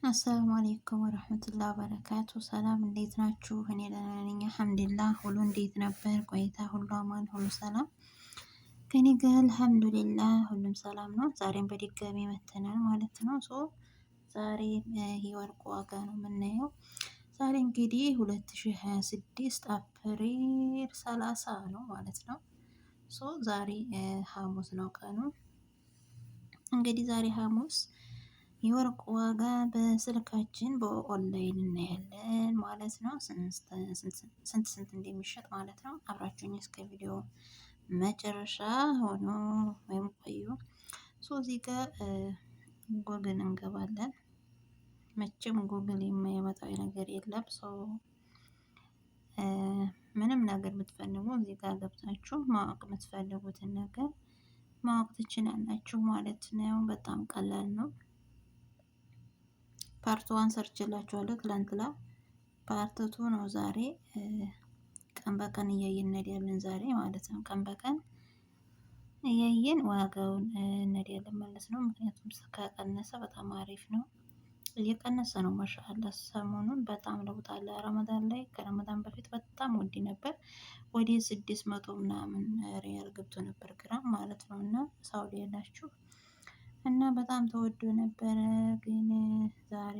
አሰላሙ አሌይኩም ወረህመቱላህ በረካቱ። ሰላም እንዴት ናችሁ? እኔ ደህና ነኝ አልሐምዱሊላህ። ሁሉ እንዴት ነበር ቆይታ? ሁሉ አማን፣ ሁሉ ሰላም ከኔ ጋር አልሐምዱሊላህ፣ ሁሉም ሰላም ነው። ዛሬም በድጋሚ መተናል ማለት ነው። ዛሬ የወርቅ ዋጋ ነው የምናየው። ዛሬ እንግዲህ 2026 አፕሪል 30 ነው ማለት ነው። ዛሬ ሐሙስ ነው ቀኑ። እንግዲህ ዛሬ ሐሙስ የወርቅ ዋጋ በስልካችን በኦንላይን እናያለን ማለት ነው። ስንት እንደሚሸጥ ማለት ነው። አብራችሁኝ እስከ ቪዲዮ መጨረሻ ሆኖ ወይም ቆዩ። እዚህ ጋር ጎግል እንገባለን። መቼም ጎግል የማይመጣው ነገር የለም። ምንም ነገር ብትፈልጉ እዚህ ጋር ገብታችሁ ማወቅ የምትፈልጉትን ነገር ማወቅ ትችላላችሁ ማለት ነው። በጣም ቀላል ነው። ፓርት ዋን ሰርችላችኋለሁ ትላንትና። ፓርት ቱ ነው ዛሬ። ቀን በቀን እያየን እንሄዳለን ዛሬ ማለት ነው። ቀን በቀን እያየን ዋጋውን እንሄዳለን ማለት ነው። ምክንያቱም ከቀነሰ በጣም አሪፍ ነው። እየቀነሰ ነው ማሻአላ። ሰሞኑን በጣም ለውጥ አለ። ረመዳን ላይ ከረመዳን በፊት በጣም ውድ ነበር። ወደ 600 ምናምን ሪያል ገብቶ ነበር ግራም ማለት ነው። እና ሳውዲ ያላችሁ እና በጣም ተወዶ ነበረ። ግን ዛሬ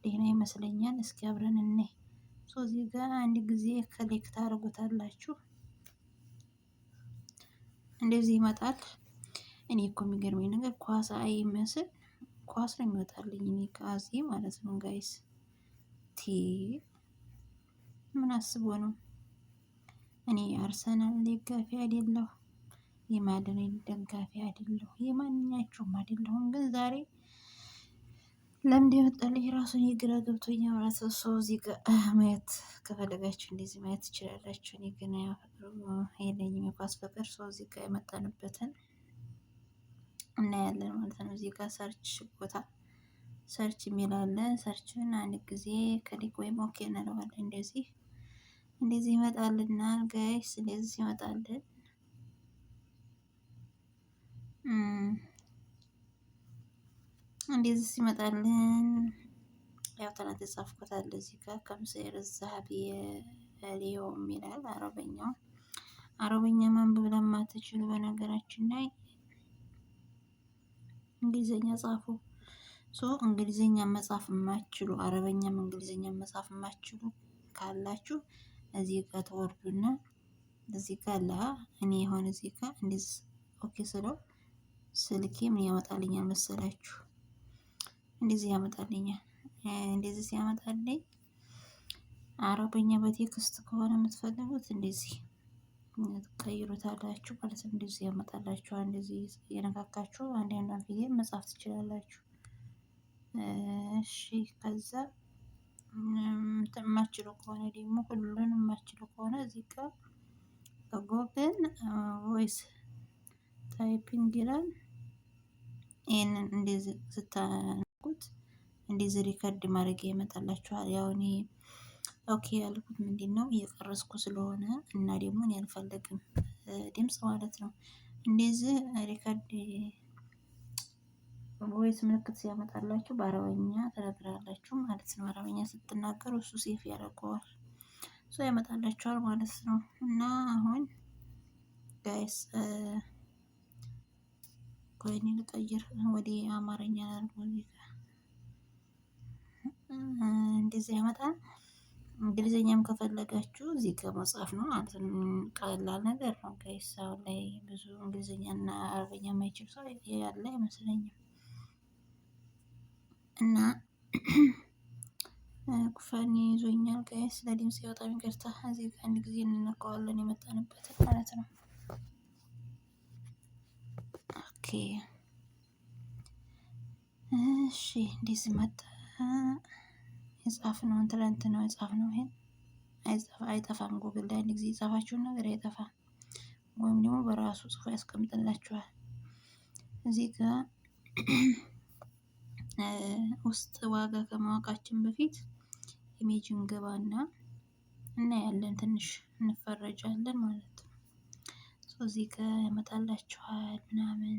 ደህና ይመስለኛል። እስኪ አብረን እንይ። እዚህ ጋር አንድ ጊዜ ክሊክ ታደርጉታላችሁ። እንደዚህ ይመጣል። እኔ እኮ የሚገርመኝ ነገር ኳስ አይመስል ኳስ ነው የሚወጣልኝ እኔ ከዚህ ማለት ነው ጋይስ። ምን አስቦ ነው? እኔ አርሰናል ደጋፊ አይደለሁ፣ የማድሪድ ደጋፊ አይደለሁ፣ የማንኛቸውም አይደለሁም። ግን ዛሬ ለምን የወጣልኝ ራሱን የግራ ገብቶኛል ማለት ነው። እዚህ ጋር ማየት ከፈለጋችሁ እንደዚህ ማየት ትችላላችሁ። እኔ ግን የለኝም የኳስ ፍቅር። እዚህ ጋር የመጣንበትን እናያለን ማለት ነው። እዚህ ጋር ሰርች ቦታ ሰርች የሚል አለ። ሰርችን አንድ ጊዜ ክሊክ ወይም ኦኬ እንለዋለን። እንደዚህ ይመጣልናል ጋይስ። እንደዚህ ሲመጣልን እንደዚህ ሲመጣልን ያው ትናንት የጻፍኩት አለ እዚህ ጋር ከምሰይር ዛሀብ የሊዮም ይላል። አረበኛ ማንበብ ለማትችሉ በነገራችን ላይ እንግሊዘኛ ጻፉ። እንግሊዘኛ መጻፍ የማትችሉ አረበኛም እንግሊዘኛ መጻፍ የማትችሉ ካላችሁ እዚህ ጋር ተወርዱና እዚህ ጋር እኔ የሆነ እዚህ ጋር እንደዚህ ኦኬ ስለው ስልኬ ምን ያመጣልኛል መሰላችሁ? እንደዚህ ያመጣልኛል። እንደዚህ ሲያመጣልኝ አረበኛ በቴክስት ከሆነ የምትፈልጉት እንደዚህ ቀይሩታላችሁ ማለት ነው። እንደዚህ ያመጣላችኋል። እንደዚህ የነካካችሁ አንዳንዷን ፊደል መጻፍ ትችላላችሁ። እሺ ከዛ የማትችሉ ከሆነ ደግሞ ሁሉንም የማትችሉ ከሆነ እዚህ ጋር ጎግል ቮይስ ታይፒንግ ይላል። ይሄንን እንደዚህ ስታነቁት እንደዚህ ሪከርድ ማድረግ ይመጣላችኋል። ያው እኔ ኦኬ ያልኩት ምንድነው እየቀረስኩ ስለሆነ እና ደግሞ እኔ አልፈልግም ድምጽ ማለት ነው። እንደዚህ ሪከርድ ቮይስ ምልክት ሲያመጣላችሁ በአረበኛ ትነግራላችሁ ማለት ነው። አረበኛ ስትናገሩ እሱ ሴፍ ያደርገዋል። ያመጣላችኋል ማለት ነው። እና አሁን ጋይስ ኮይን ልቀይር ወደ አማርኛ ላድርገው። እንደዚህ ያመጣል። እንግሊዘኛም ከፈለጋችሁ እዚህ ጋር መጻፍ ነው ማለት ነው። ቀላል ነገር ነው ጋይስ። አሁን ላይ ብዙ እንግሊዘኛና አረበኛ የማይችል ሰው ያለ አይመስለኝም። እና ጉፋን ይዞኛል ጋይስ። ለድምጽ በጣም ይቅርታ። እዚህ ጋር አንድ ጊዜ እንነካዋለን የመጣንበትን ማለት ነው። ኦኬ እሺ እንደዚህ መጣ። የጻፍነውን ትላንት ነው የጻፍነው። ይሄን አይጠፋም። ጉግል ላይ አንድ ጊዜ የጻፋችሁን ነገር አይጠፋም። ወይም ደግሞ በራሱ ጽፎ ያስቀምጥላችኋል። እዚህ ጋር ውስጥ ዋጋ ከማወቃችን በፊት ኢሜጅን ገባና እናያለን። ትንሽ እንፈረጃለን ማለት ነው። እዚህ ጋር ያመጣላችኋል ምናምን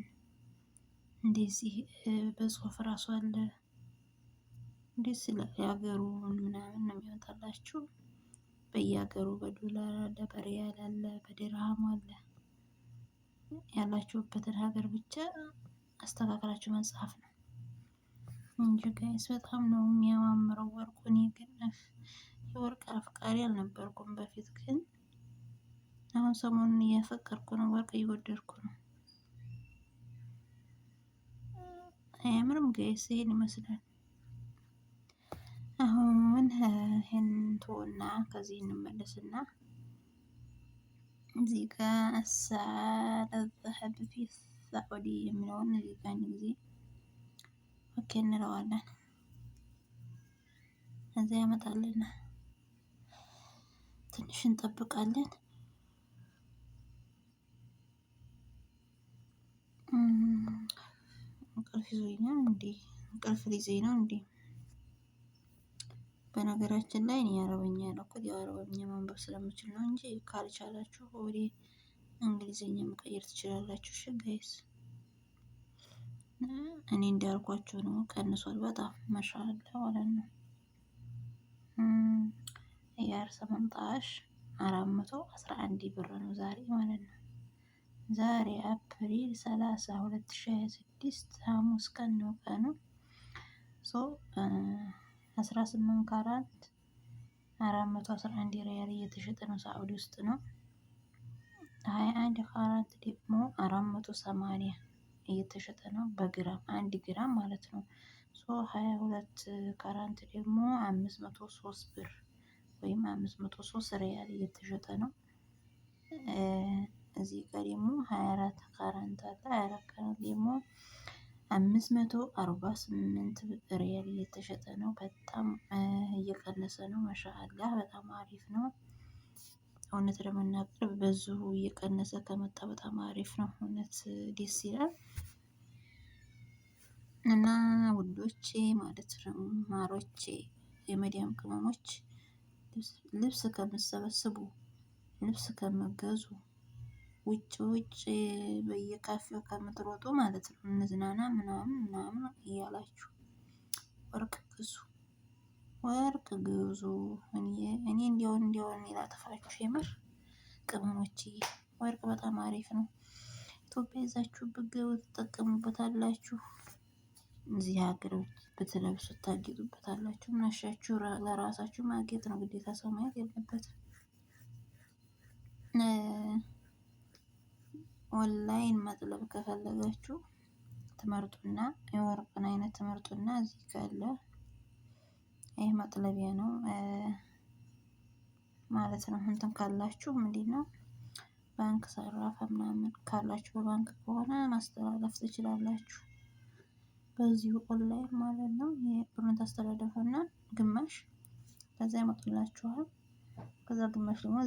እንደዚህ በጽሁፍ ራሱ አለ። ደስ ይላል። የሀገሩን ምናምን ነው የሚወጣላችሁ። በየሀገሩ በዶላር አለ፣ በሪያል አለ፣ በድርሃም አለ። ያላችሁበትን ሀገር ብቻ አስተካክላችሁ መጻፍ ነው እንጂ ጋይስ በጣም ነው የሚያማምረው ወርቁ። እኔ ግን የወርቅ አፍቃሪ አልነበርኩም በፊት፣ ግን አሁን ሰሞኑን እያፈቀርኩ ነው፣ ወርቅ እየወደድኩ ነው። አያምርም ጋይስ? ይሄን ይመስላል። አሁን ይሄን ተወና ከዚህ እንመለስና እዚህ ጋር አሳለ ዘሀብ ፊ ሳዑዲ የሚለውን እዚህ ጋር ጊዜ ኦኬ እንለዋለን። እዛ ያመጣልና ትንሽ እንጠብቃለን። እንቅልፍ ይዞኛል እንዴ? እንቅልፍ ሊይዘኝ ነው እንዴ? በነገራችን ላይ እኔ አረበኛ ያልኩት ያው አረበኛ ማንበብ ስለምችል ነው እንጂ ካልቻላችሁ ወደ እንግሊዘኛ መቀየር ትችላላችሁ። እሺ ጋይስ፣ እኔ እንዳልኳችሁ ነው። ቀንሷል በጣም ማሻአላ ማለት ነው። የአር 411 ብር ነው ዛሬ ማለት ነው። ዛሬ አፕሪል 30 2026 ሐሙስ ቀን ነው ቀኑ። 18 ካራት 411 ሪያል እየተሸጠ ነው ሳዑዲ ውስጥ ነው። 21 ካራት ደግሞ 480 እየተሸጠ ነው በግራም 1 ግራም ማለት ነው። 22 ካራት ደግሞ 503 ብር ወይም 503 ሪያል እየተሸጠ ነው። እዚህ ጋር ደግሞ 24 ካራት አለ። 24 ካራት ደግሞ 548 ሪያል እየተሸጠ ነው። በጣም እየቀነሰ ነው። ማሻአላህ በጣም አሪፍ ነው። እውነት ለመናገር በዚሁ እየቀነሰ ከመጣ በጣም አሪፍ ነው። እውነት ደስ ይላል። እና ውዶቼ ማለት ነው ማሮቼ፣ የመዲያም ቅመሞች ልብስ ከምትሰበስቡ፣ ልብስ ከምትገዙ፣ ውጭ በየካፌው ከምትሮጡ ማለት ነው እንዝናና ምናምን ምናምን እያላችሁ ወርቅ ግዙ፣ ወርቅ ግዙ። እኔ እንዲያውን ላጥፋችሁ የምር ቅመሞች፣ ወርቅ በጣም አሪፍ ነው። ኢትዮጵያ ይዛችሁ ብትገቡ ትጠቀሙበታላችሁ። እዚህ ሀገር ብትለብሱት ታጌጡበታላችሁ። ምናሻችሁ ለራሳችሁ ማጌጥ ነው ግዴታ፣ ሰው ማየት የለበትም። ኦንላይን መጥለብ ከፈለጋችሁ ትመርጡና የወርቅን አይነት ትመርጡና እዚህ ካለ ይሄ መጥለቢያ ነው ማለት ነው። እንትን ካላችሁ ምንድነው ባንክ ሰራፋ ምናምን ካላችሁ በባንክ ከሆነ ማስተላለፍ ትችላላችሁ። በዚሁ ኦንላይን ማለት ነው። የብሩን ታስተላልፉና ግማሽ ከዛ ያመጡላችኋል። ከዛ ግማሽ ደግሞ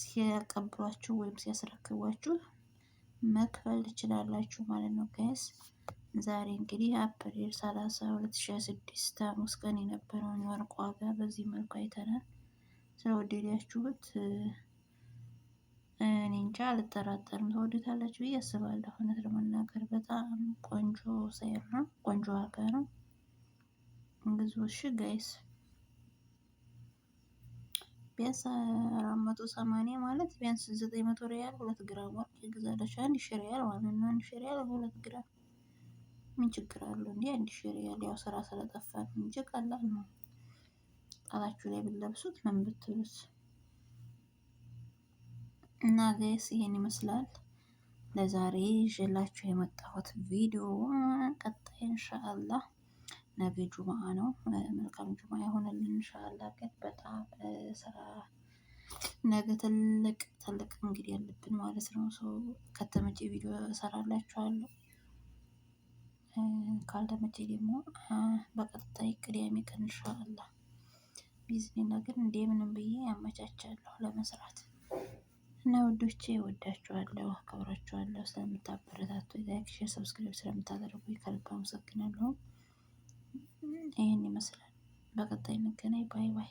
ሲያቀብሏችሁ ወይም ሲያስረክቧችሁ መክፈል ትችላላችሁ ማለት ነው ጋይስ። ዛሬ እንግዲህ አፕሪል 30 2026 ሐሙስ ቀን የነበረውን የወርቅ ዋጋ በዚህ መልኩ አይተናል። ስለወደዳችሁት እኔ እንጃ አልጠራጠርም፣ ተወዱታላችሁ ብዬ አስባለሁ። እውነት ለመናገር በጣም ቆንጆ ሴር ነው፣ ቆንጆ ዋጋ ነው። ብዙ እሺ ጋይስ፣ ቢያንስ 480 ማለት ቢያንስ 900 ሪያል 2 ግራም ወርቅ ይገዛላችሁ። 1000 ሪያል ማለት ነው። 1000 ሪያል 2 ግራም ምን ችግር አለው እንዴ? 1000 ሪያል ያው ስራ ስለጠፋ ነው እንጂ ቀላል ነው። ጣታችሁ ላይ ብትለብሱት ምን ብትሉት እና ጋይስ ይሄን ይመስላል ለዛሬ ይዤላችሁ የመጣሁት ቪዲዮ። ቀጣይ ኢንሻአላህ ነገ ጁምአ ነው። መልካም ጁምአ ይሆንልን ኢንሻአላህ። ግን በጣም ስራ ነገ ትልቅ እንግዲህ ያለብን ማለት ነው። ከተመቼ ቪዲዮ እሰራላችኋለሁ። ካልተመቼ ደግሞ በቀጣይ ቅዳሜ ቀን ኢንሻአላህ ቢዝነስ ነገር እንደምንም ብዬ ያመቻቻለሁ ለመስራት። እና ውዶቼ እወዳችኋለሁ፣ አከብራችኋለሁ። ስለምታበረታቱ ላይክ፣ ሼር፣ ሰብስክራይብ ስለምታደርጉኝ ከልብ አመሰግናለሁ። ይሄን ይመስላል። በቀጣይ እንገናኝ። ባይ ባይ።